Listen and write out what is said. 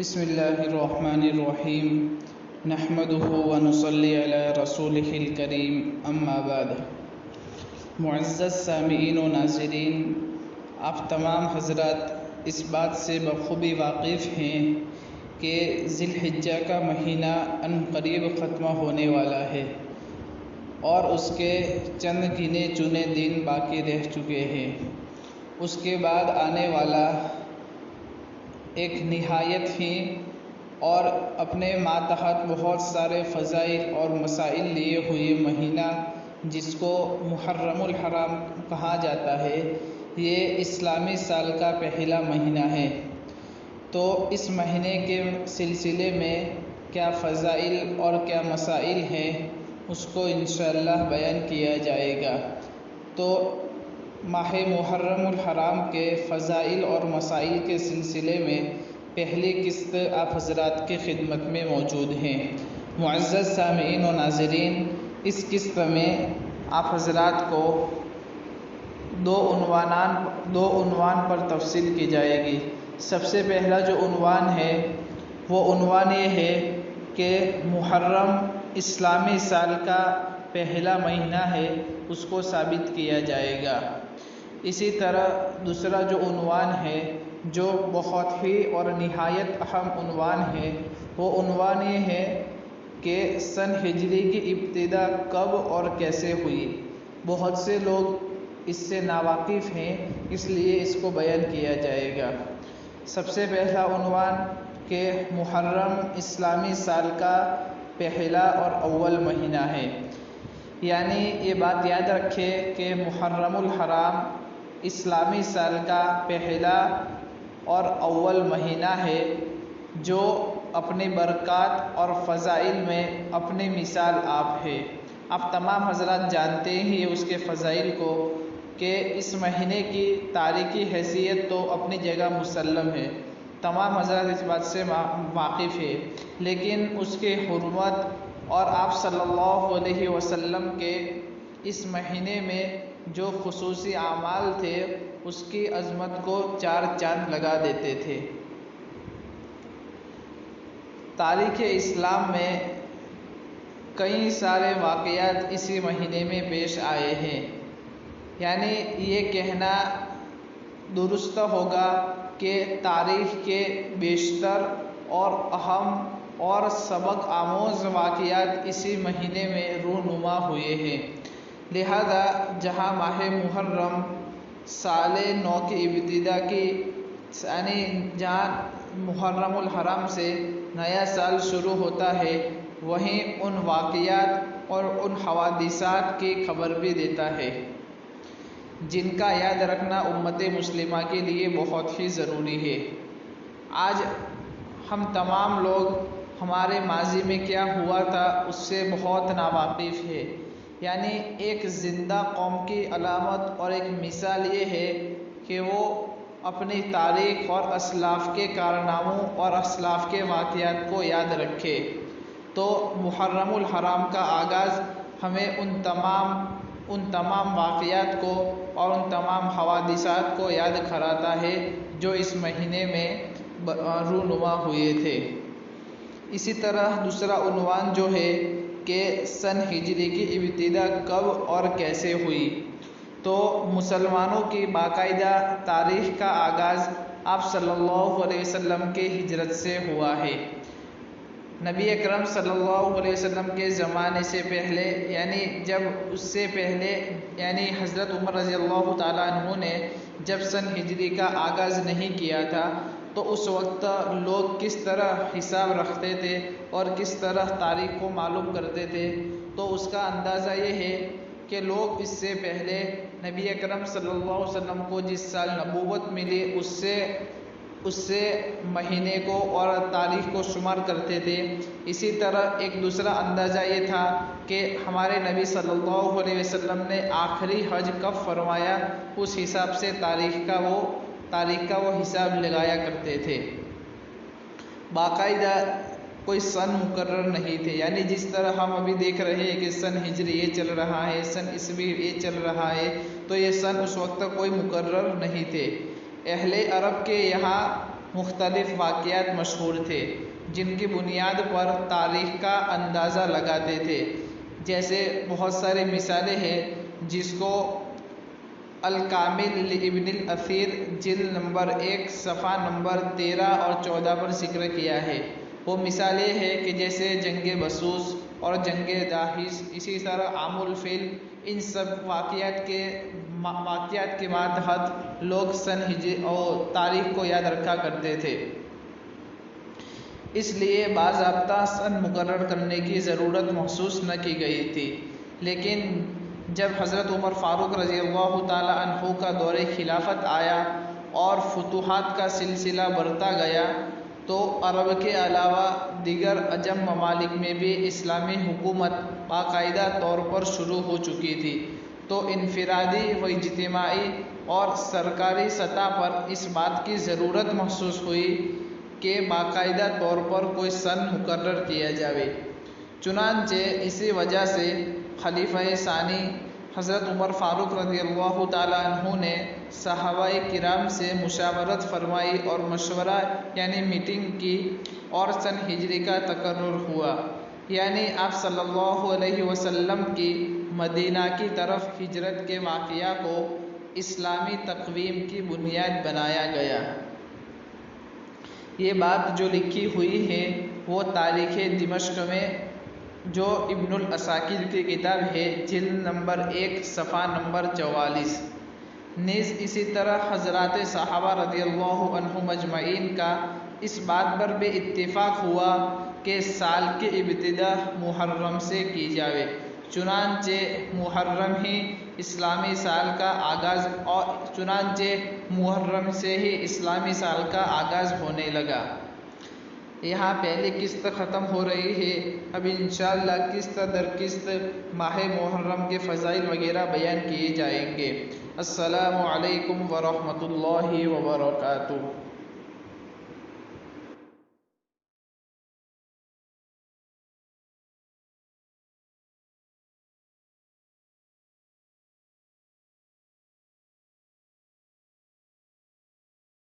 بسم اللہ الرحمن الرحیم نحمده ونصلی علی رسولہ الکریم اما بعد۔ معزز سامعین و ناظرین، آپ تمام حضرات اس بات سے بخوبی واقف ہیں کہ ذی الحجہ کا مہینہ ان قریب ختم ہونے والا ہے اور اس کے چند گنے چنے دن باقی رہ چکے ہیں۔ اس کے بعد آنے والا ایک نہایت ہی اور اپنے ماتحت بہت سارے فضائل اور مسائل لیے ہوئے مہینہ جس کو محرم الحرام کہا جاتا ہے، یہ اسلامی سال کا پہلا مہینہ ہے۔ تو اس مہینے کے سلسلے میں کیا فضائل اور کیا مسائل ہیں، اس کو انشاءاللہ بیان کیا جائے گا۔ تو ماہ محرم الحرام کے فضائل اور مسائل کے سلسلے میں پہلی قسط آپ حضرات کی خدمت میں موجود ہیں۔ معزز سامعین و ناظرین، اس قسط میں آپ حضرات کو دو عنوان پر تفصیل کی جائے گی۔ سب سے پہلا جو عنوان ہے وہ عنوان یہ ہے کہ محرم اسلامی سال کا پہلا مہینہ ہے، اس کو ثابت کیا جائے گا۔ اسی طرح دوسرا جو عنوان ہے، جو بہت ہی اور نہایت اہم عنوان ہے، وہ عنوان یہ ہے کہ سن ہجری کی ابتدا کب اور کیسے ہوئی۔ بہت سے لوگ اس سے ناواقف ہیں، اس لیے اس کو بیان کیا جائے گا۔ سب سے پہلا عنوان کہ محرم اسلامی سال کا پہلا اور اول مہینہ ہے، یعنی یہ بات یاد رکھے کہ محرم الحرام اسلامی سال کا پہلا اور اول مہینہ ہے، جو اپنی برکات اور فضائل میں اپنی مثال آپ ہے۔ آپ تمام حضرات جانتے ہی اس کے فضائل کو کہ اس مہینے کی تاریخی حیثیت تو اپنی جگہ مسلم ہے، تمام حضرات اس بات سے واقف ہے، لیکن اس کی حرمت اور آپ صلی اللہ علیہ وسلم کے اس مہینے میں جو خصوصی اعمال تھے، اس کی عظمت کو چار چاند لگا دیتے تھے۔ تاریخ اسلام میں کئی سارے واقعات اسی مہینے میں پیش آئے ہیں، یعنی یہ کہنا درست ہوگا کہ تاریخ کے بیشتر اور اہم اور سبق آموز واقعات اسی مہینے میں رونما ہوئے ہیں۔ لہذا جہاں ماہ محرم سال نو کی ابتدا کی، یعنی جہاں محرم الحرام سے نیا سال شروع ہوتا ہے، وہیں ان واقعات اور ان حوادثات کی خبر بھی دیتا ہے جن کا یاد رکھنا امت مسلمہ کے لیے بہت ہی ضروری ہے۔ آج ہم تمام لوگ ہمارے ماضی میں کیا ہوا تھا اس سے بہت ناواقف ہے، یعنی ایک زندہ قوم کی علامت اور ایک مثال یہ ہے کہ وہ اپنی تاریخ اور اسلاف کے کارناموں اور اسلاف کے واقعات کو یاد رکھے۔ تو محرم الحرام کا آغاز ہمیں ان تمام واقعات کو اور ان تمام حوادثات کو یاد کراتا ہے جو اس مہینے میں رونما ہوئے تھے۔ اسی طرح دوسرا عنوان جو ہے کہ سن ہجری کی ابتدا کب اور کیسے ہوئی، تو مسلمانوں کی باقاعدہ تاریخ کا آغاز آپ صلی اللہ علیہ وسلم کے ہجرت سے ہوا ہے۔ نبی اکرم صلی اللہ علیہ وسلم کے زمانے سے پہلے، یعنی جب اس سے پہلے، یعنی حضرت عمر رضی اللہ تعالیٰ عنہ نے جب سن ہجری کا آغاز نہیں کیا تھا، تو اس وقت لوگ کس طرح حساب رکھتے تھے اور کس طرح تاریخ کو معلوم کرتے تھے، تو اس کا اندازہ یہ ہے کہ لوگ اس سے پہلے نبی اکرم صلی اللہ علیہ وسلم کو جس سال نبوت ملی اس سے مہینے کو اور تاریخ کو شمار کرتے تھے۔ اسی طرح ایک دوسرا اندازہ یہ تھا کہ ہمارے نبی صلی اللہ علیہ وسلم نے آخری حج کب فرمایا، اس حساب سے تاریخ کا وہ حساب لگایا کرتے تھے۔ باقاعدہ کوئی سن مقرر نہیں تھے، یعنی جس طرح ہم ابھی دیکھ رہے ہیں کہ سن ہجری یہ چل رہا ہے، سن عیسوی یہ چل رہا ہے، تو یہ سن اس وقت کوئی مقرر نہیں تھے۔ اہل عرب کے یہاں مختلف واقعات مشہور تھے جن کی بنیاد پر تاریخ کا اندازہ لگاتے تھے. جیسے بہت ساری مثالیں ہیں جس کو الکامل لابن الاثیر جلد نمبر 1 صفحہ نمبر 13 اور 14 پر ذکر کیا ہے. وہ مثال یہ ہے کہ جیسے جنگ بسوس اور جنگ داہیس، اسی طرح عام الفیل، ان سب واقعات کے ماتحت لوگ سن ہجری اور تاریخ کو یاد رکھا کرتے تھے. اس لیے باضابطہ سن مقرر کرنے کی ضرورت محسوس نہ کی گئی تھی. لیکن جب حضرت عمر فاروق رضی اللہ تعالی عنہ کا دور خلافت آیا اور فتوحات کا سلسلہ بڑھتا گیا تو عرب کے علاوہ دیگر عجم ممالک میں بھی اسلامی حکومت باقاعدہ طور پر شروع ہو چکی تھی. تو انفرادی و اجتماعی اور سرکاری سطح پر اس بات کی ضرورت محسوس ہوئی کہ باقاعدہ طور پر کوئی سن مقرر کیا جائے. چنانچہ اسی وجہ سے خلیفہ ثانی حضرت عمر فاروق رضی اللہ تعالی عنہ نے صحابہ کرام سے مشاورت فرمائی اور مشورہ یعنی میٹنگ کی اور سن ہجری کا تقرر ہوا. یعنی آپ صلی اللہ علیہ وسلم کی مدینہ کی طرف ہجرت کے واقعہ کو اسلامی تقویم کی بنیاد بنایا گیا. یہ بات جو لکھی ہوئی ہے وہ تاریخ دمشق میں جو ابن العساکر کی کتاب ہے جلد نمبر 1 صفحہ نمبر 44. نیز اسی طرح حضرات صحابہ رضی اللہ عنہم اجمعین کا اس بات پر بھی اتفاق ہوا کہ سال کی ابتدا محرم سے کی جائے. چنانچہ محرم ہی اسلامی سال کا آغاز اور چنانچہ محرم سے ہی اسلامی سال کا آغاز ہونے لگا. یہاں پہلی قسط ختم ہو رہی ہے. اب انشاءاللہ قسط در قسط ماہ محرم کے فضائل وغیرہ بیان کیے جائیں گے. السلام علیکم ورحمۃ اللہ وبرکاتہ.